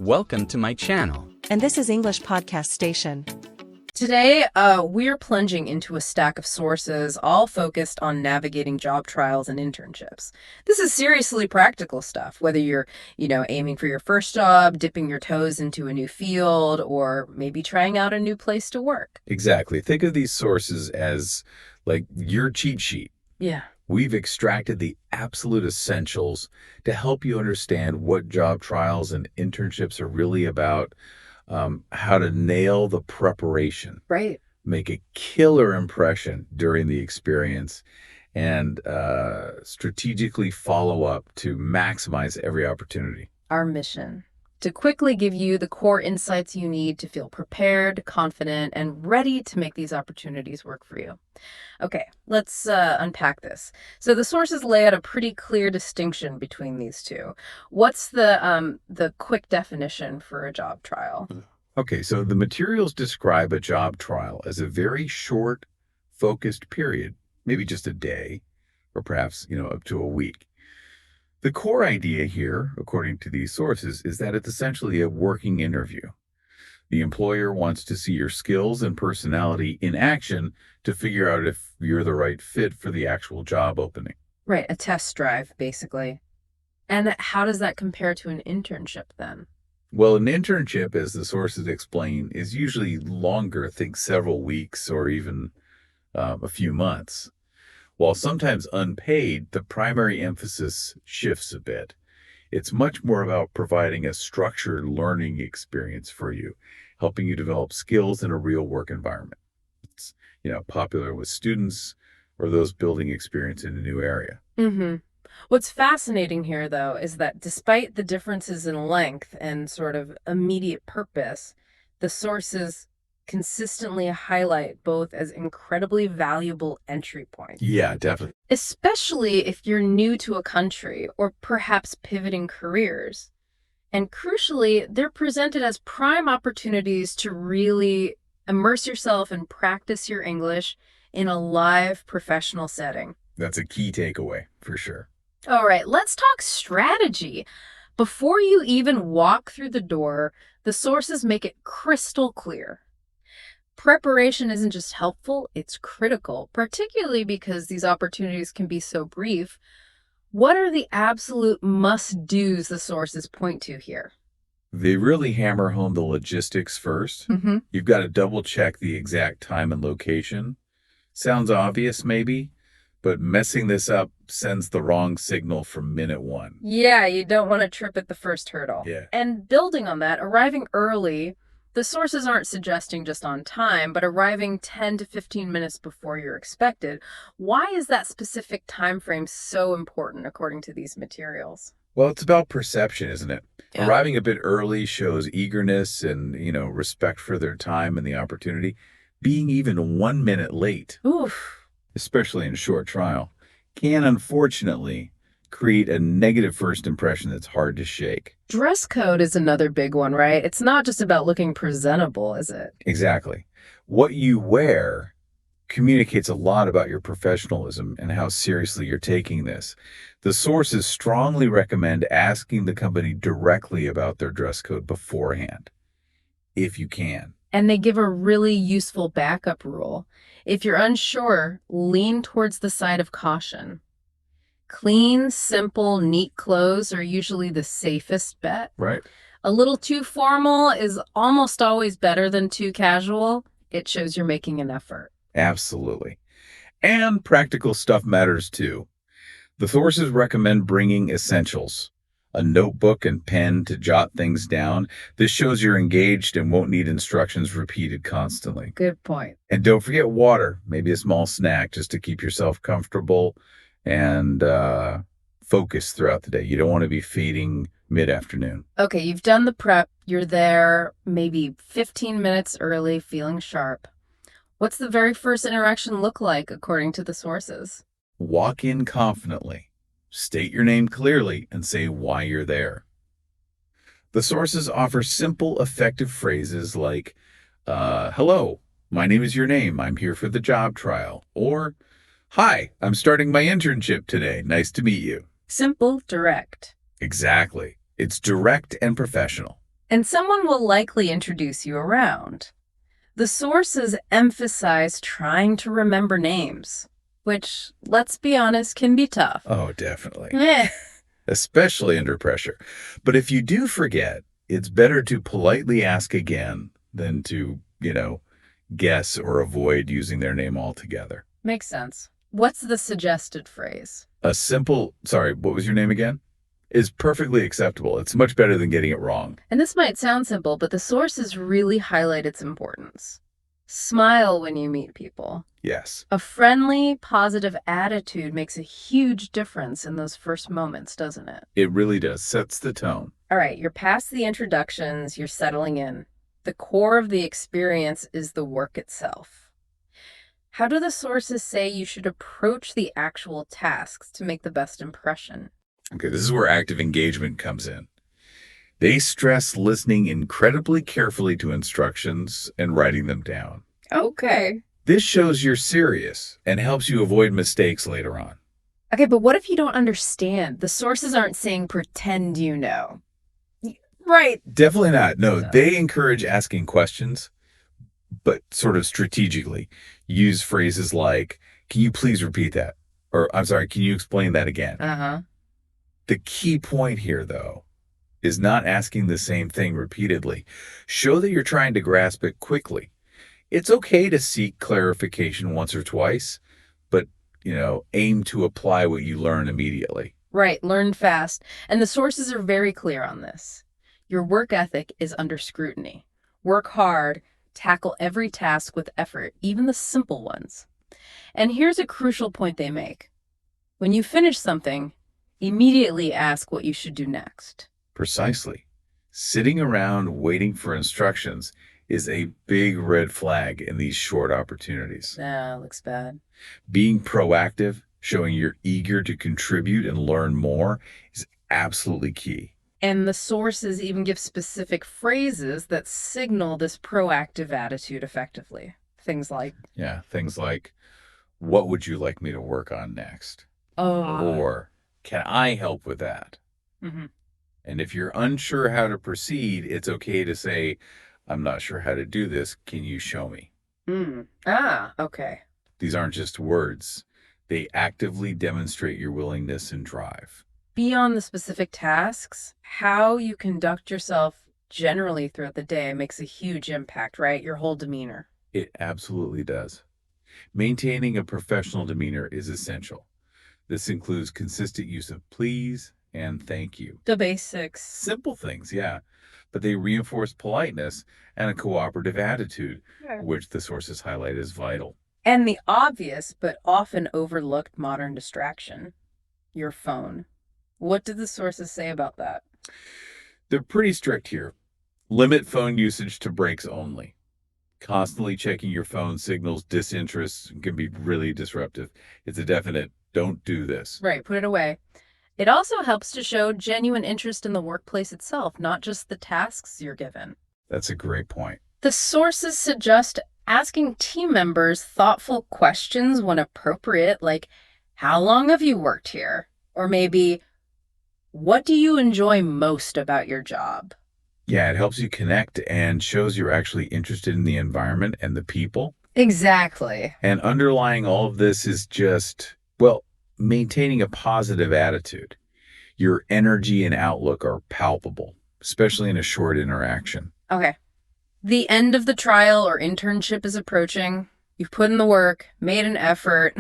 Welcome to my channel. And this is English Podcast Station. Today, we're plunging into a stack of sources, all focused on navigating job trials and internships. This is seriously practical stuff, whether you're, aiming for your first job, dipping your toes into a new field, or maybe trying out a new place to work. Exactly. Think of these sources as like your cheat sheet. Yeah. We've extracted the absolute essentials to help you understand what job trials and internships are really about, how to nail the preparation, Right. make a killer impression during the experience, and strategically follow up to maximize every opportunity. Our mission: to quickly give you the core insights you need to feel prepared, confident, and ready to make these opportunities work for you. Okay, let's unpack this. So the sources lay out a pretty clear distinction between these two. What's the quick definition for a job trial? Okay, so the materials describe a job trial as a very short, focused period, maybe just a day, or perhaps, up to a week. The core idea here, according to these sources, is that it's essentially a working interview. The employer wants to see your skills and personality in action to figure out if you're the right fit for the actual job opening. Right, a test drive, basically. And how does that compare to an internship then? Well, an internship, as the sources explain, is usually longer, think several weeks or even a few months. While sometimes unpaid, the primary emphasis shifts a bit. It's much more about providing a structured learning experience for you, helping you develop skills in a real work environment. It's, popular with students or those building experience in a new area. Mm-hmm. What's fascinating here, though, is that despite the differences in length and sort of immediate purpose, the sources consistently highlight both as incredibly valuable entry points. Yeah, definitely. Especially if you're new to a country or perhaps pivoting careers. And crucially, they're presented as prime opportunities to really immerse yourself and practice your English in a live professional setting. That's a key takeaway, for sure. All right, let's talk strategy. Before you even walk through the door, the sources make it crystal clear. Preparation isn't just helpful, it's critical, particularly because these opportunities can be so brief. What are the absolute must-dos the sources point to here? They really hammer home the logistics first. Mm-hmm. You've got to double check the exact time and location. Sounds obvious, maybe, but messing this up sends the wrong signal from minute one. Yeah, you don't want to trip at the first hurdle. Yeah. And building on that, arriving early, the sources aren't suggesting just on time, but arriving 10 to 15 minutes before you're expected. Why is that specific time frame so important according to these materials? Well, it's about perception, isn't it? Yeah. Arriving a bit early shows eagerness and, respect for their time and the opportunity. Being even 1 minute late, Oof. especially in a short trial, can unfortunately create a negative first impression that's hard to shake. Dress code is another big one, right? It's not just about looking presentable, is it? Exactly. What you wear communicates a lot about your professionalism and how seriously you're taking this. The sources strongly recommend asking the company directly about their dress code beforehand, if you can. And they give a really useful backup rule. If you're unsure, lean towards the side of caution. Clean, simple, neat clothes are usually the safest bet. Right. A little too formal is almost always better than too casual. It shows you're making an effort. Absolutely. And practical stuff matters too. The sources recommend bringing essentials, a notebook and pen to jot things down. This shows you're engaged and won't need instructions repeated constantly. Good point. And don't forget water, maybe a small snack just to keep yourself comfortable and focused throughout the day. You don't want to be feeding mid-afternoon. Okay, you've done the prep. You're there maybe 15 minutes early, feeling sharp. What's the very first interaction look like according to the sources? Walk in confidently, state your name clearly, and say why you're there. The sources offer simple, effective phrases like, hello, my name is your name. I'm here for the job trial. Or, hi, I'm starting my internship today. Nice to meet you. Simple, direct. Exactly. It's direct and professional. And someone will likely introduce you around. The sources emphasize trying to remember names, which, let's be honest, can be tough. Oh, definitely. Eh. Especially under pressure. But if you do forget, it's better to politely ask again than to, guess or avoid using their name altogether. Makes sense. What's the suggested phrase? A simple, sorry, what was your name again? Is perfectly acceptable. It's much better than getting it wrong. And this might sound simple, but the sources really highlight its importance. Smile when you meet people. Yes. A friendly, positive attitude makes a huge difference in those first moments, doesn't it? It really does. Sets the tone. All right, you're past the introductions, you're settling in. The core of the experience is the work itself. How do the sources say you should approach the actual tasks to make the best impression? Okay, this is where active engagement comes in. They stress listening incredibly carefully to instructions and writing them down. Okay. This shows you're serious and helps you avoid mistakes later on. Okay, but what if you don't understand? The sources aren't saying pretend you know. Right. Definitely not. No, they encourage asking questions, but sort of strategically. Use phrases like, can you please repeat that? Or, I'm sorry, can you explain that again? Uh-huh. The key point here, though, is not asking the same thing repeatedly. Show that you're trying to grasp it quickly. It's okay to seek clarification once or twice, but, aim to apply what you learn immediately. Right, learn fast. And the sources are very clear on this. Your work ethic is under scrutiny. Work hard, tackle every task with effort, even the simple ones. And here's a crucial point they make. When you finish something, immediately ask what you should do next. Precisely. Sitting around waiting for instructions is a big red flag in these short opportunities. Looks bad. Being proactive, showing you're eager to contribute and learn more, is absolutely key. And the sources even give specific phrases that signal this proactive attitude effectively. Things like, what would you like me to work on next? Or, can I help with that? Mm-hmm. And if you're unsure how to proceed, it's okay to say, I'm not sure how to do this. Can you show me? Okay. These aren't just words. They actively demonstrate your willingness and drive. Beyond the specific tasks, how you conduct yourself generally throughout the day makes a huge impact, right? Your whole demeanor. It absolutely does. Maintaining a professional demeanor is essential. This includes consistent use of please and thank you. The basics. Simple things, yeah. But they reinforce politeness and a cooperative attitude, which the sources highlight as vital. And the obvious but often overlooked modern distraction, your phone. What did the sources say about that? They're pretty strict here. Limit phone usage to breaks only. Constantly checking your phone signals disinterest and can be really disruptive. It's a definite don't do this. Right, put it away. It also helps to show genuine interest in the workplace itself, not just the tasks you're given. That's a great point. The sources suggest asking team members thoughtful questions when appropriate, like, how long have you worked here? Or maybe, what do you enjoy most about your job? Yeah, it helps you connect and shows you're actually interested in the environment and the people. Exactly. And underlying all of this is just, maintaining a positive attitude. Your energy and outlook are palpable, especially in a short interaction. Okay. The end of the trial or internship is approaching. You've put in the work, made an effort.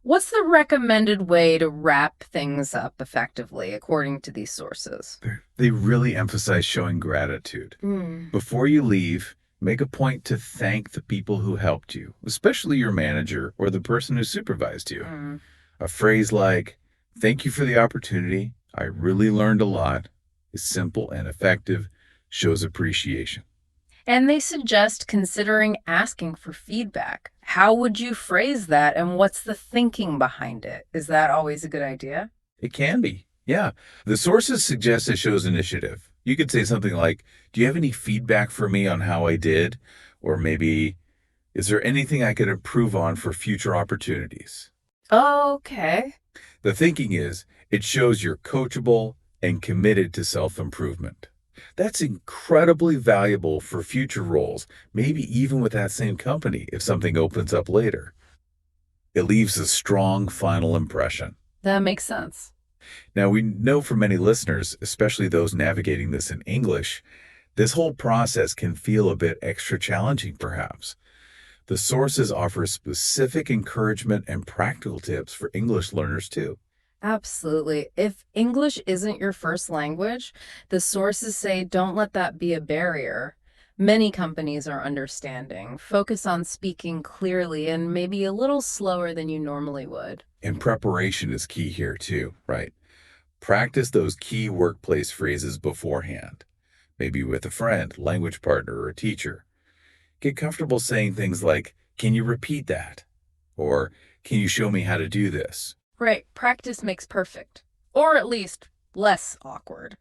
What's the recommended way to wrap things up effectively, according to these sources? They really emphasize showing gratitude. Before you leave, make a point to thank the people who helped you, especially your manager or the person who supervised you. A phrase like, thank you for the opportunity, I really learned a lot, is simple and effective, shows appreciation. And they suggest considering asking for feedback. How would you phrase that, and what's the thinking behind it? Is that always a good idea? It can be, yeah. The sources suggest it shows initiative. You could say something like, do you have any feedback for me on how I did? Or maybe, is there anything I could improve on for future opportunities? Okay. The thinking is, it shows you're coachable and committed to self-improvement. That's incredibly valuable for future roles, maybe even with that same company if something opens up later. It leaves a strong final impression. That makes sense. Now, we know for many listeners, especially those navigating this in English, this whole process can feel a bit extra challenging, perhaps. The sources offer specific encouragement and practical tips for English learners, too. Absolutely. If English isn't your first language, the sources say don't let that be a barrier. Many companies are understanding. Focus on speaking clearly and maybe a little slower than you normally would. And preparation is key here, too, right? Practice those key workplace phrases beforehand, maybe with a friend, language partner, or a teacher. Get comfortable saying things like, "Can you repeat that?" Or, "Can you show me how to do this?" Right, practice makes perfect. Or at least less awkward.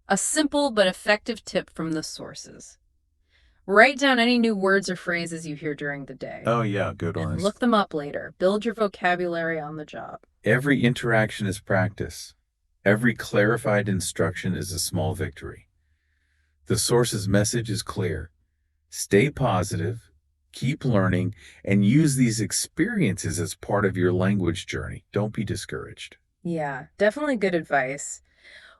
A simple but effective tip from the sources. Write down any new words or phrases you hear during the day. Oh, yeah, good And ones. look them up later. Build your vocabulary on the job. Every interaction is practice. Every clarified instruction is a small victory. The source's message is clear. Stay positive, keep learning, and use these experiences as part of your language journey. Don't be discouraged. Yeah, definitely good advice.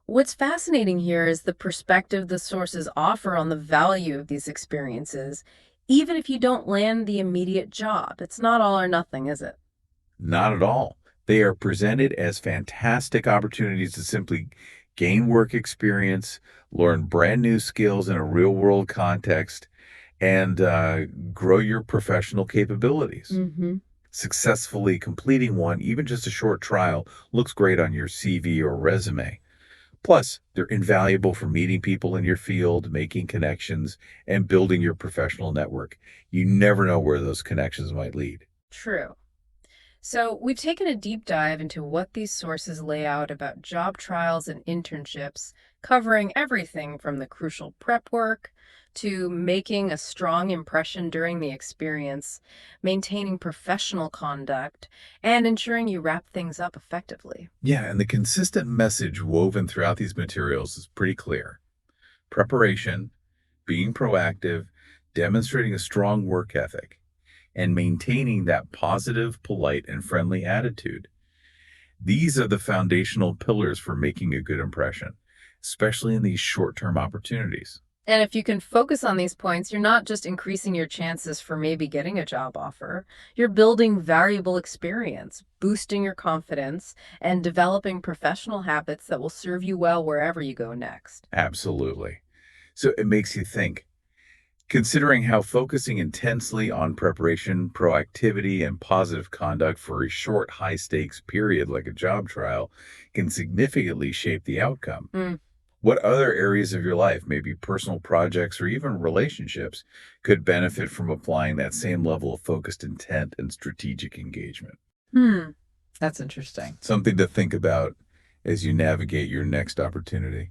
What's fascinating here is the perspective the sources offer on the value of these experiences, even if you don't land the immediate job. It's not all or nothing, is it? Not at all. They are presented as fantastic opportunities to simply gain work experience, learn brand new skills in a real world context, and grow your professional capabilities. Mm-hmm. Successfully completing one, even just a short trial, looks great on your CV or resume. Plus, they're invaluable for meeting people in your field, making connections, and building your professional network. You never know where those connections might lead. True. So, we've taken a deep dive into what these sources lay out about job trials and internships, covering everything from the crucial prep work to making a strong impression during the experience, maintaining professional conduct, and ensuring you wrap things up effectively. Yeah, and the consistent message woven throughout these materials is pretty clear. Preparation, being proactive, demonstrating a strong work ethic, and maintaining that positive, polite, and friendly attitude. These are the foundational pillars for making a good impression, especially in these short-term opportunities. And if you can focus on these points, you're not just increasing your chances for maybe getting a job offer. You're building valuable experience, boosting your confidence, and developing professional habits that will serve you well wherever you go next. Absolutely. So it makes you think, considering how focusing intensely on preparation, proactivity, and positive conduct for a short, high-stakes period like a job trial can significantly shape the outcome. Mm. What other areas of your life, maybe personal projects or even relationships, could benefit from applying that same level of focused intent and strategic engagement? Hmm. That's interesting. Something to think about as you navigate your next opportunity.